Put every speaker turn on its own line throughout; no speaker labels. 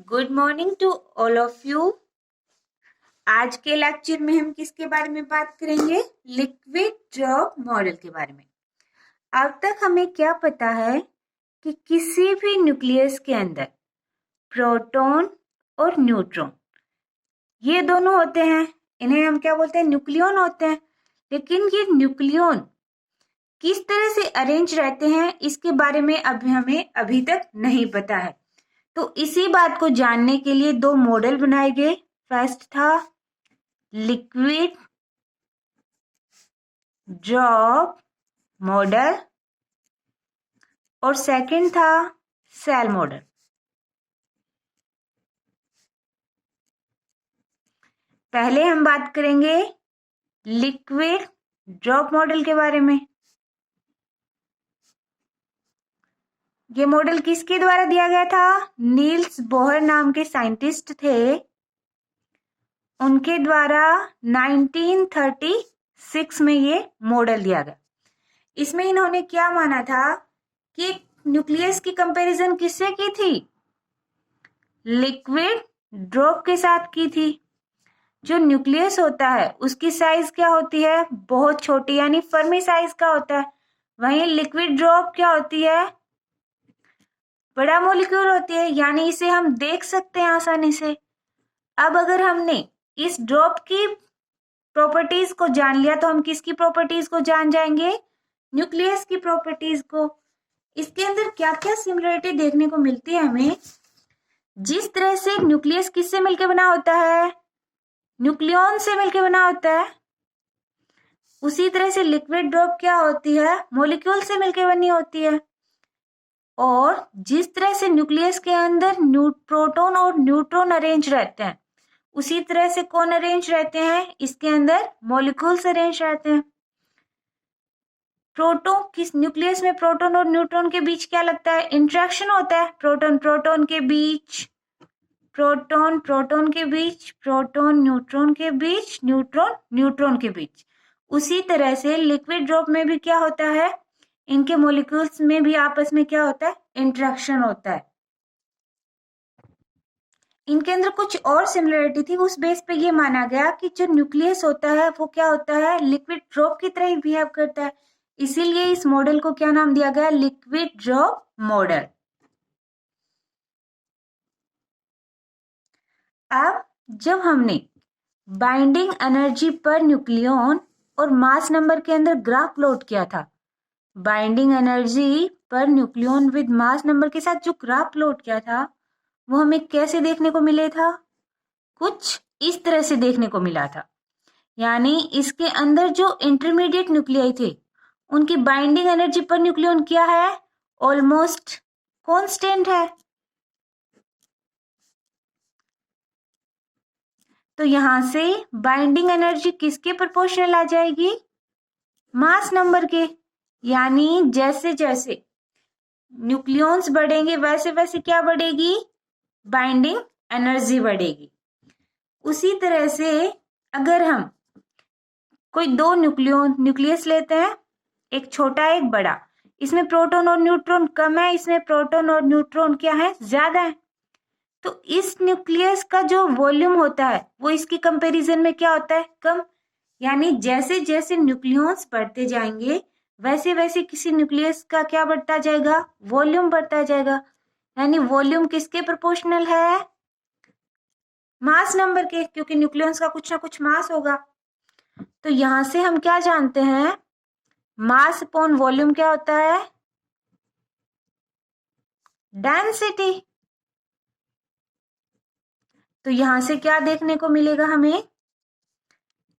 Good morning to all of you. आज के lecture में हम किसके बारे में बात करेंगे? लिक्विड ड्रॉप मॉडल के बारे में। अब तक हमें क्या पता है कि किसी भी न्यूक्लियस के अंदर प्रोटॉन और न्यूट्रॉन ये दोनों होते हैं। इन्हें हम क्या बोलते हैं? न्यूक्लियॉन होते हैं। लेकिन ये न्यूक्लियॉन किस तरह से अरेंज रहते हैं इसके बारे में हमें अभी तक नहीं पता है। तो इसी बात को जानने के लिए दो मॉडल बनाए गए। फर्स्ट था लिक्विड ड्रॉप मॉडल और सेकंड था सेल मॉडल। पहले हम बात करेंगे लिक्विड ड्रॉप मॉडल के बारे में। ये मॉडल किसके द्वारा दिया गया था? नील्स बोहर नाम के साइंटिस्ट थे, उनके द्वारा 1936 में ये मॉडल दिया गया। इसमें इन्होंने क्या माना था कि न्यूक्लियस की कंपैरिजन किससे की थी? लिक्विड ड्रॉप के साथ की थी। जो न्यूक्लियस होता है उसकी साइज क्या होती है? बहुत छोटी, यानी फर्मी साइज का होता है। वहीं लिक्विड ड्रॉप क्या होती है? बड़ा मॉलिक्यूल होती है, यानी इसे हम देख सकते हैं आसानी से। अब अगर हमने इस ड्रॉप की प्रॉपर्टीज को जान लिया तो हम किसकी प्रॉपर्टीज को जान जाएंगे? न्यूक्लियस की प्रॉपर्टीज को। इसके अंदर क्या क्या सिमिलरिटी देखने को मिलती है हमें? जिस तरह से न्यूक्लियस किससे मिलकर बना होता है? न्यूक्लियॉन से मिलकर बना होता है। उसी तरह से लिक्विड ड्रॉप क्या होती है? मॉलिक्यूल से मिलकर बनी होती है। और जिस तरह से न्यूक्लियस के अंदर प्रोटॉन और न्यूट्रॉन अरेंज रहते हैं, उसी तरह से कौन अरेंज रहते हैं? इसके अंदर मॉलिक्यूल्स अरेंज रहते हैं। प्रोटॉन किस न्यूक्लियस में प्रोटॉन और न्यूट्रॉन के बीच क्या लगता है? इंटरेक्शन होता है। प्रोटॉन प्रोटॉन के बीच, प्रोटॉन प्रोटॉन के बीच, प्रोटॉन न्यूट्रॉन के बीच, न्यूट्रॉन न्यूट्रॉन के बीच। उसी तरह से लिक्विड ड्रॉप में भी क्या होता है? इनके मॉलिक्यूल्स में भी आपस में क्या होता है? इंटरेक्शन होता है। इनके अंदर कुछ और सिमिलरिटी थी, उस बेस पे ये माना गया कि जो न्यूक्लियस होता है वो क्या होता है? लिक्विड ड्रॉप की तरह ही बिहेव करता है। इसीलिए इस मॉडल को क्या नाम दिया गया? Liquid drop model. अब जब हमने बाइंडिंग एनर्जी पर न्यूक्लियॉन और मास नंबर के अंदर ग्राफ प्लॉट किया था, बाइंडिंग एनर्जी पर न्यूक्लियॉन विद मास नंबर के साथ जो ग्राफ प्लॉट किया था वो हमें कैसे देखने को मिले था? कुछ इस तरह से देखने को मिला था। यानी इसके अंदर जो इंटरमीडिएट न्यूक्लियाई थे उनकी बाइंडिंग एनर्जी पर न्यूक्लियॉन क्या है? ऑलमोस्ट कांस्टेंट है। तो यहां से बाइंडिंग एनर्जी किसके प्रोपोर्शनल आ जाएगी? मास नंबर के। यानी जैसे जैसे न्यूक्लियॉन्स बढ़ेंगे वैसे वैसे क्या बढ़ेगी? बाइंडिंग एनर्जी बढ़ेगी। उसी तरह से अगर हम कोई दो न्यूक्लियस लेते हैं, एक छोटा एक बड़ा, इसमें प्रोटॉन और न्यूट्रॉन कम है, इसमें प्रोटॉन और न्यूट्रॉन क्या है? ज्यादा है। तो इस न्यूक्लियस का जो वॉल्यूम होता है वो इसकी कंपैरिजन में क्या होता है? कम। यानी जैसे जैसे न्यूक्लियॉन्स बढ़ते जाएंगे वैसे वैसे किसी न्यूक्लियस का क्या बढ़ता जाएगा? वॉल्यूम बढ़ता जाएगा। यानी वॉल्यूम किसके प्रोपोर्शनल है? मास नंबर के, क्योंकि न्यूक्लियॉन्स का कुछ ना कुछ मास होगा। तो यहां से हम क्या जानते हैं? मास अपॉन वॉल्यूम क्या होता है? डेंसिटी। तो यहां से क्या देखने को मिलेगा हमें?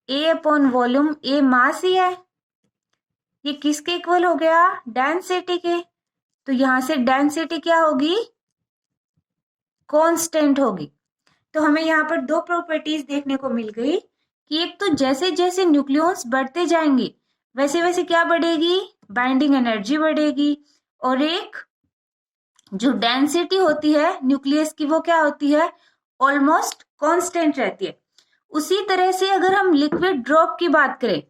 ए अपॉन वॉल्यूम, ए मास ही है, ये किसके इक्वल हो गया? डेंसिटी के। तो यहां से डेंसिटी क्या होगी? कांस्टेंट होगी। तो हमें यहाँ पर दो प्रॉपर्टीज देखने को मिल गई कि एक तो जैसे जैसे न्यूक्लियॉन्स बढ़ते जाएंगे वैसे वैसे क्या बढ़ेगी? बाइंडिंग एनर्जी बढ़ेगी। और एक जो डेंसिटी होती है न्यूक्लियस की वो क्या होती है? ऑलमोस्ट कांस्टेंट रहती है। उसी तरह से अगर हम लिक्विड ड्रॉप की बात करें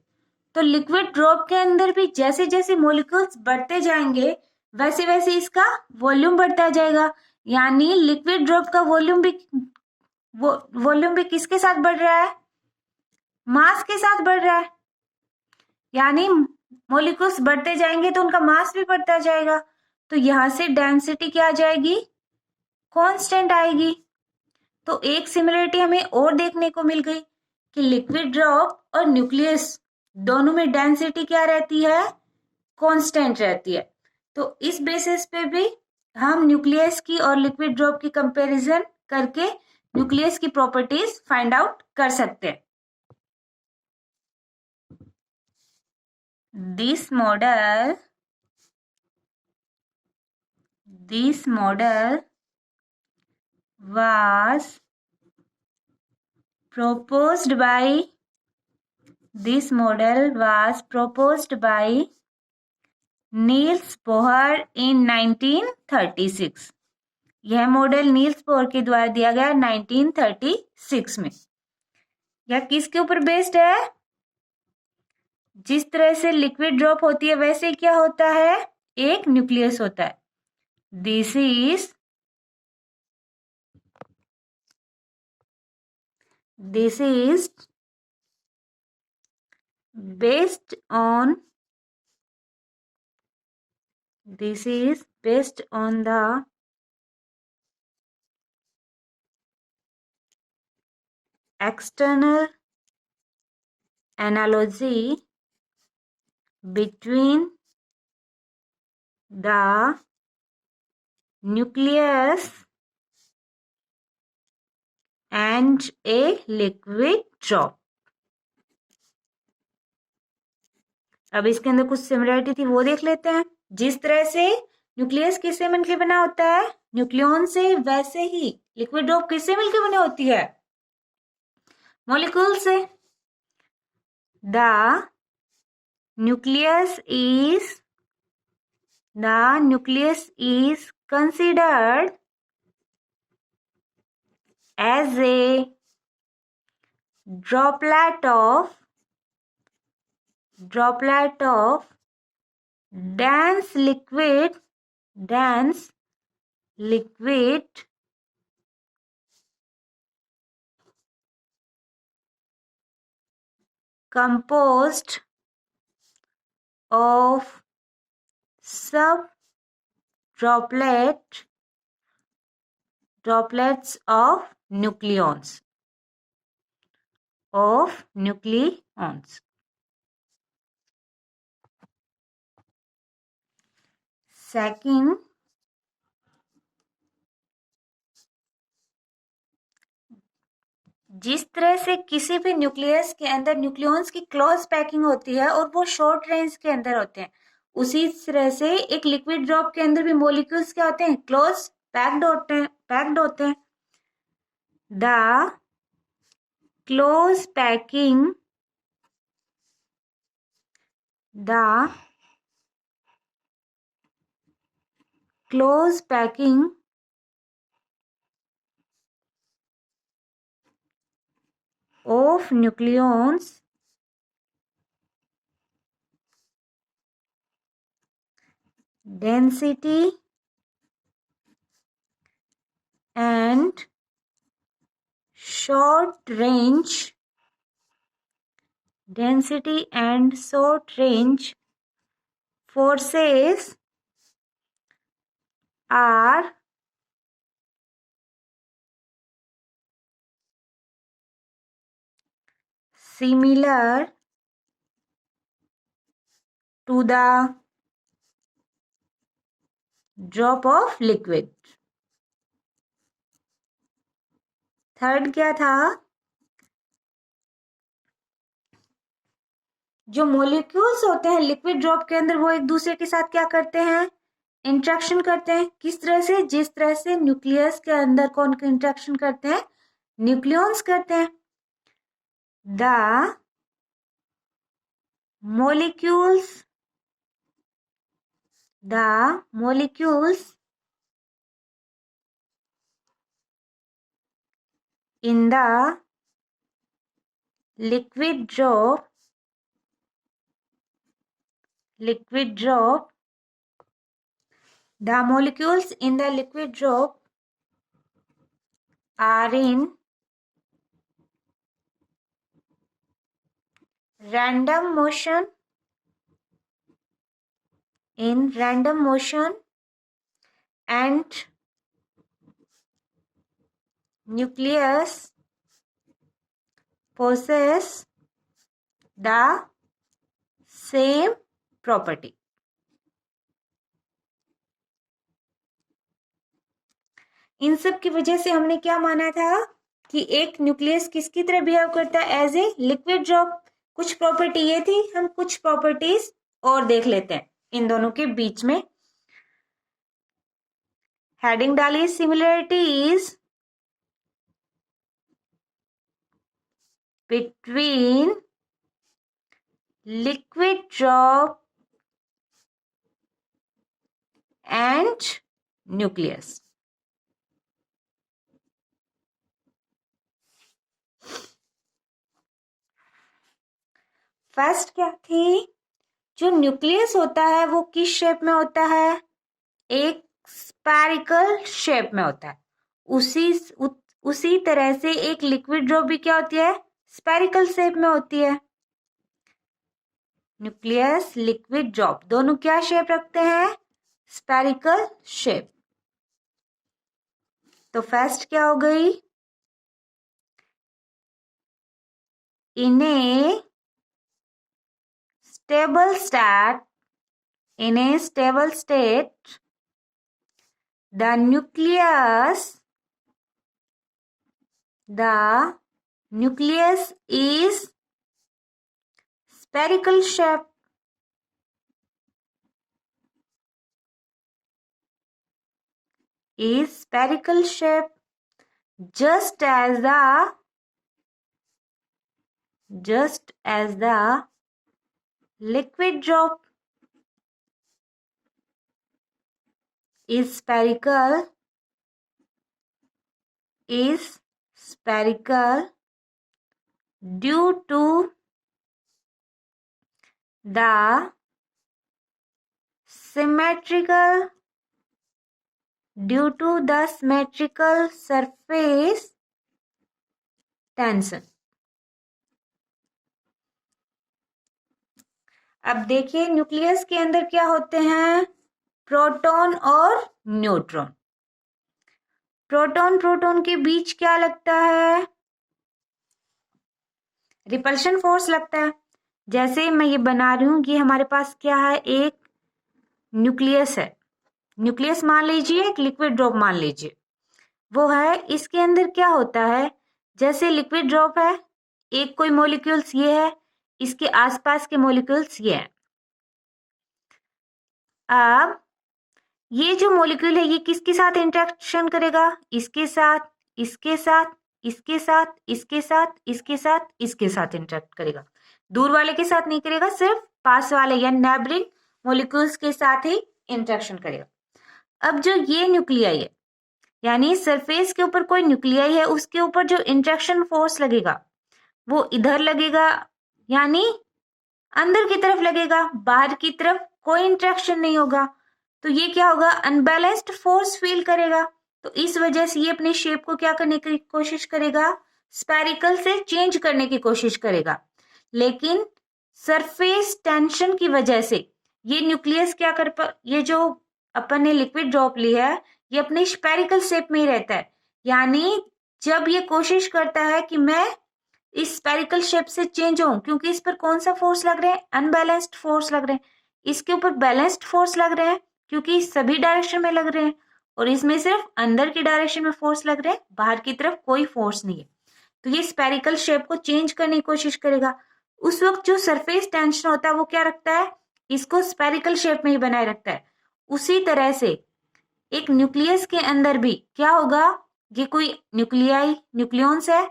तो लिक्विड ड्रॉप के अंदर भी जैसे जैसे मॉलिक्यूल्स बढ़ते जाएंगे वैसे वैसे इसका वॉल्यूम बढ़ता जाएगा। यानी लिक्विड ड्रॉप का वॉल्यूम भी किसके साथ बढ़ रहा है? मास के साथ बढ़ रहा है। यानी मॉलिक्यूल्स बढ़ते जाएंगे तो उनका मास भी बढ़ता जाएगा, तो यहां से डेंसिटी क्या आ जाएगी? कांस्टेंट आएगी। तो एक सिमिलरिटी हमें और देखने को मिल गई कि लिक्विड ड्रॉप और न्यूक्लियस दोनों में डेंसिटी क्या रहती है? कांस्टेंट रहती है। तो इस बेसिस पे भी हम न्यूक्लियस की और लिक्विड ड्रॉप की कंपैरिजन करके न्यूक्लियस की प्रॉपर्टीज फाइंड आउट कर सकते हैं। This model was proposed by Niels Bohr in 1936. यह मॉडल नील्स बोहर के द्वारा दिया गया 1936 में। यह किसके ऊपर बेस्ड है? जिस तरह से लिक्विड ड्रॉप होती है वैसे क्या होता है? एक न्यूक्लियस होता है। This is based on the external analogy between the nucleus and a liquid drop. अब इसके अंदर कुछ सिमिलरिटी थी वो देख लेते हैं। जिस तरह से न्यूक्लियस किससे मिलकर बना होता है? न्यूक्लियॉन से, वैसे ही लिक्विड ड्रॉप किससे मिलकर बनी होती है? मॉलिक्यूल से। The nucleus is considered as a droplet of dense liquid composed of droplets of nucleons. Second, जिस तरह से किसी भी न्यूक्लियस के अंदर न्यूक्लियॉन्स की क्लोज पैकिंग होती है और वो शॉर्ट रेंज के अंदर होते हैं, उसी तरह से एक लिक्विड ड्रॉप के अंदर भी मॉलिक्यूल्स क्या होते हैं? क्लोज पैक्ड होते हैं। The close packing of nucleons density and short range forces are similar to the drop of liquid. Third क्या था? जो मॉलिक्यूल्स होते हैं लिक्विड ड्रॉप के अंदर वो एक दूसरे के साथ क्या करते हैं? इंटरेक्शन करते हैं। किस तरह से? जिस तरह से न्यूक्लियस के अंदर कौन इंटरेक्शन करते हैं? न्यूक्लियॉन्स करते हैं। The molecules in the liquid drop are in random motion and nucleus possess the same property. इन सब की वजह से हमने क्या माना था कि एक न्यूक्लियस किसकी तरह बिहेव करता है, एज ए लिक्विड ड्रॉप. कुछ प्रॉपर्टी ये थी, हम कुछ प्रॉपर्टीज और देख लेते हैं इन दोनों के बीच में. हेडिंग डालिए similarities between liquid drop and nucleus. First क्या थी, जो न्यूक्लियस होता है वो किस शेप में होता है, एक स्फेरिकल शेप में होता है. उसी तरह से एक लिक्विड ड्रॉप भी क्या होती है, स्फेरिकल शेप में होती है. न्यूक्लियस, लिक्विड ड्रॉप दोनों क्या शेप रखते हैं, स्फेरिकल शेप. तो फर्स्ट क्या हो गई, in a stable state, the nucleus is spherical shape. Just as the liquid drop is spherical due to the symmetrical surface tension. अब देखिए न्यूक्लियस के अंदर क्या होते हैं, प्रोटॉन और न्यूट्रॉन. प्रोटॉन के बीच क्या लगता है, रिपल्शन फोर्स लगता है. जैसे मैं ये बना रही हूं कि हमारे पास क्या है, एक न्यूक्लियस है. न्यूक्लियस मान लीजिए, एक लिक्विड ड्रॉप मान लीजिए, वो है. इसके अंदर क्या होता है, जैसे लिक्विड ड्रॉप है, एक कोई मॉलिक्यूल्स ये है, इसके आसपास के मॉलिक्यूल्स ये है. अब ये जो मॉलिक्यूल है ये किसके साथ इंटरेक्शन करेगा, इसके साथ, इसके साथ, इसके साथ, इसके साथ, इसके साथ, इसके साथ इंटरेक्ट करेगा. दूर वाले के साथ नहीं करेगा, सिर्फ पास वाले या नेबरिंग मॉलिक्यूल्स के साथ ही इंटरेक्शन करेगा. अब जो ये न्यूक्लियाई है, यानी सरफेस के ऊपर कोई न्यूक्लियाई है, उसके ऊपर जो इंटरेक्शन फोर्स लगेगा वो इधर लगेगा, यानी अंदर की तरफ लगेगा, बाहर की तरफ कोई इंटरेक्शन नहीं होगा. तो ये क्या होगा, अनबैलेंस्ड फोर्स फील करेगा. तो इस वजह से ये अपने शेप को क्या करने की कोशिश करेगा, स्फेरिकल से चेंज करने की कोशिश करेगा. लेकिन सरफेस टेंशन की वजह से ये न्यूक्लियस क्या कर ये जो अपन ने लिक्विड ड्रॉप ली है, ये अपने स्फेरिकल शेप में ही रहता है. यानी जब ये कोशिश करता है कि मैं इस स्फेरिकल शेप से चेंज हूं, क्योंकि इस पर कौन सा फोर्स लग रहे हैं, अनबैलेंस्ड फोर्स लग रहे हैं. इसके ऊपर बैलेंस्ड फोर्स लग रहे हैं क्योंकि सभी डायरेक्शन में लग रहे हैं, और इसमें सिर्फ अंदर की डायरेक्शन में फोर्स लग रहे हैं, बाहर की तरफ कोई फोर्स नहीं है. तो ये स्फेरिकल शेप को चेंज करने की कोशिश करेगा. उस वक्त जो सरफेस टेंशन होता है वो क्या रखता है, इसको स्फेरिकल शेप में ही बनाए रखता है. उसी तरह से एक न्यूक्लियस के अंदर भी क्या होगा, ये कोई न्यूक्लियॉन्स है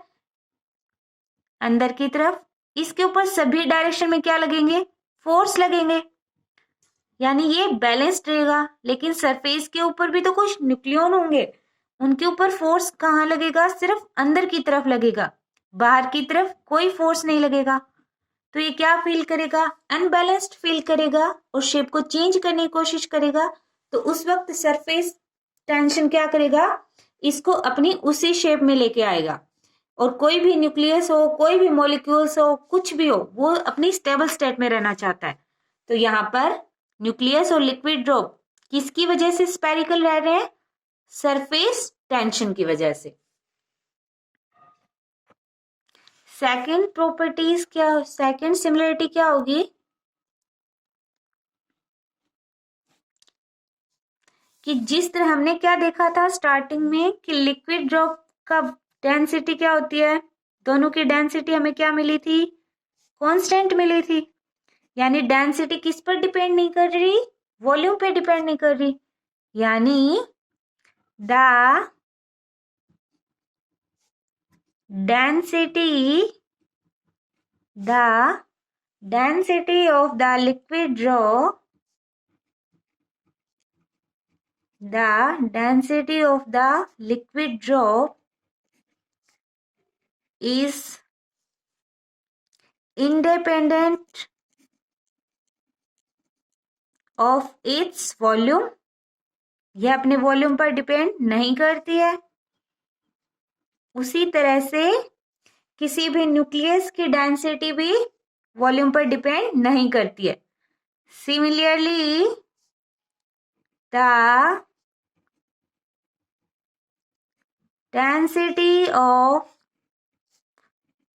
अंदर की तरफ, इसके ऊपर सभी डायरेक्शन में क्या लगेंगे, फोर्स लगेंगे, यानी ये बैलेंस्ड रहेगा. लेकिन सरफेस के ऊपर भी तो कुछ न्यूक्लियॉन होंगे, उनके ऊपर फोर्स कहाँ लगेगा, सिर्फ अंदर की तरफ लगेगा, बाहर की तरफ कोई फोर्स नहीं लगेगा. तो ये क्या फील करेगा, अनबैलेंस्ड फील करेगा और शेप को चेंज करने की कोशिश करेगा. तो उस वक्त सरफेस टेंशन क्या करेगा, इसको अपनी उसी शेप में लेके आएगा। और कोई भी न्यूक्लियस हो, कोई भी मॉलिक्यूल्स हो, कुछ भी हो, वो अपनी स्टेबल स्टेट में रहना चाहता है। तो यहाँ पर न्यूक्लियस और लिक्विड ड्रॉप किसकी वजह से स्पेरिकल रह रहे हैं? सरफेस टेंशन की वजह से। सेकंड प्रॉपर्टीज क्या, सेकंड सिमिलरिटी क्या होगी? कि जिस तरह हमने क्या देखा था स्टार्टिंग में कि लिक्विड ड्रॉप का डेंसिटी क्या होती है, दोनों की डेंसिटी हमें क्या मिली थी? कांस्टेंट मिली थी। यानी डेंसिटी किस पर डिपेंड नहीं कर रही? वॉल्यूम पे डिपेंड नहीं कर रही। यानी the density of the liquid drop, the density of the liquid drop is independent of its volume। यह अपने वॉल्यूम पर डिपेंड नहीं करती है। उसी तरह से किसी भी न्यूक्लियस की डेंसिटी भी वॉल्यूम पर डिपेंड नहीं करती है। Similarly the density of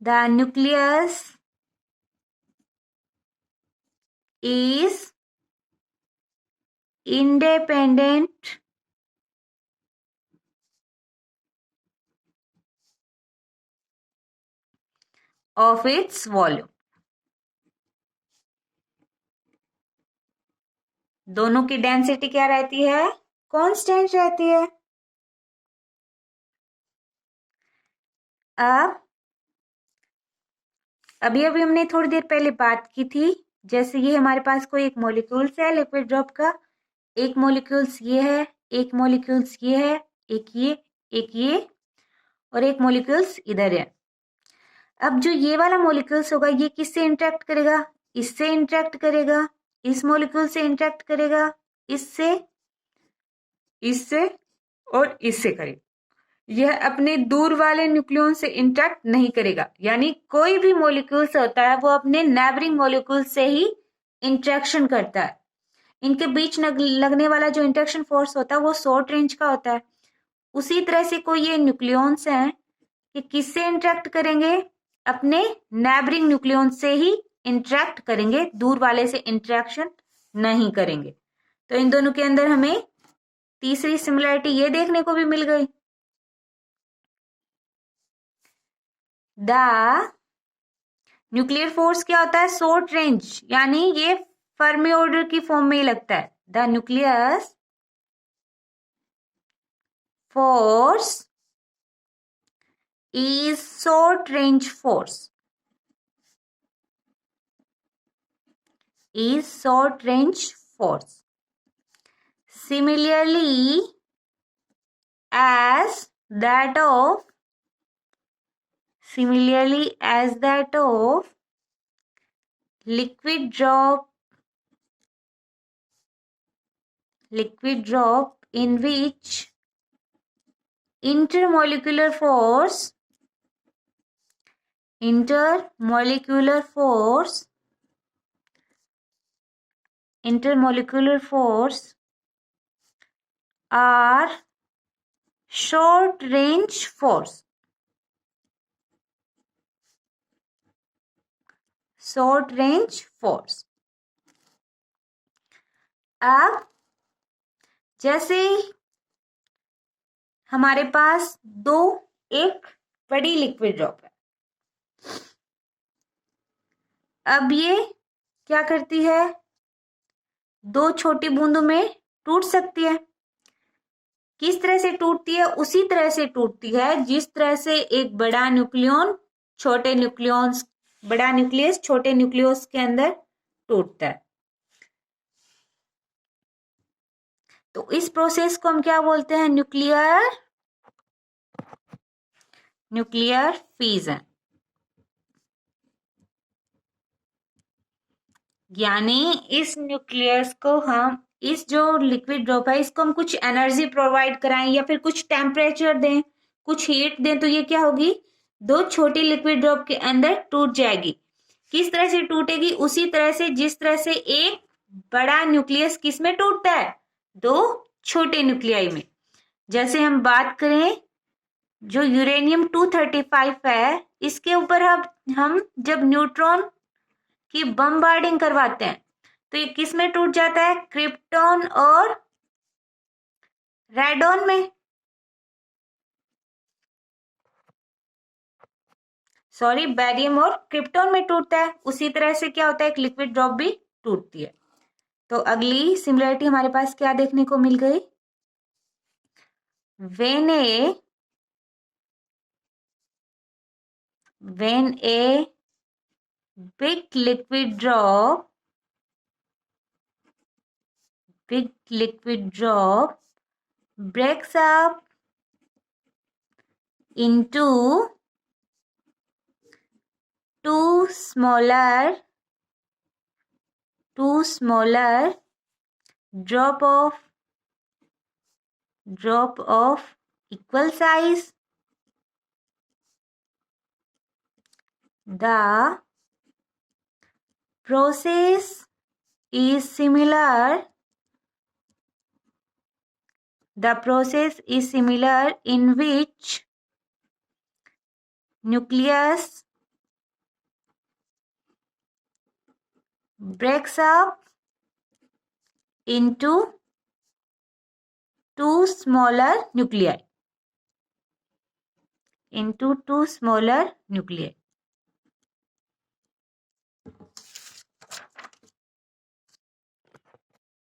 the nucleus is independent of its volume। दोनों की डेंसिटी क्या रहती है? कांस्टेंट रहती है। अब अभी हमने थोड़ी देर पहले बात की थी, जैसे ये हमारे पास कोई एक मॉलिक्यूल्स है लिक्विड ड्रॉप का, एक मॉलिक्यूल्स ये है, एक मॉलिक्यूल्स ये है, एक ये और एक मॉलिक्यूल्स इधर है। अब जो ये वाला मॉलिक्यूल्स होगा ये किससे इंटरेक्ट करेगा? इससे इंटरेक्ट करेगा, इस मॉलिक्यूल से इंटरेक्ट करेगा, इससे, इससे और इससे करेगा। यह अपने दूर वाले न्यूक्लियन से इंटरेक्ट नहीं करेगा। यानी कोई भी मॉलिक्यूल्स होता है वो अपने नेबरिंग मॉलिक्यूल से ही इंटरेक्शन करता है। इनके बीच लगने वाला जो इंटरेक्शन फोर्स होता है वो शॉर्ट रेंज का होता है। उसी तरह से कोई ये न्यूक्लियंस हैं कि किससे इंटरेक्ट करेंगे? अपने नेबरिंग न्यूक्लियन से ही इंटरेक्ट करेंगे, दूर वाले से इंटरेक्शन नहीं करेंगे। तो इन दोनों के अंदर हमें तीसरी सिमिलरिटी ये देखने को भी मिल गई। द न्यूक्लियर फोर्स क्या होता है? शॉर्ट रेंज, यानी ये फर्मी ऑर्डर की फॉर्म में ही लगता है। The nuclear force is short range force, is short range force similarly as that of liquid drop in which intermolecular force are short range force। Short range force. अब जैसे हमारे पास एक बड़ी liquid drop है, अब ये क्या करती है? दो छोटी बूंदों में टूट सकती है। किस तरह से टूटती है? उसी तरह से टूटती है जिस तरह से एक बड़ा न्यूक्लियस छोटे न्यूक्लियस के अंदर टूटता है। तो इस प्रोसेस को हम क्या बोलते हैं? Nuclear fission. यानी इस न्यूक्लियस को हम इस जो लिक्विड ड्रॉप है इसको हम कुछ एनर्जी प्रोवाइड कराएं या फिर कुछ टेम्परेचर दें, कुछ हीट दें, तो ये क्या होगी, दो छोटी लिक्विड ड्रॉप के अंदर टूट जाएगी। किस तरह से टूटेगी, उसी तरह से जिस तरह से एक बड़ा न्यूक्लियस किस में टूटता है, दो छोटे न्यूक्लियाई में। जैसे हम बात करें जो यूरेनियम 235 है, इसके ऊपर हम जब न्यूट्रॉन की बमबार्डिंग करवाते हैं तो ये किस में टूट जाता है, क्रिप्टॉन और रेडॉन में, सॉरी बेरियम और क्रिप्टॉन में टूटता है। उसी तरह से क्या होता है, एक लिक्विड ड्रॉप भी टूटती है। तो अगली सिमिलरिटी हमारे पास क्या देखने को मिल गई, when a big liquid drop breaks up into two smaller drop of equal size, the process is similar in which nucleus breaks up into two smaller nuclei.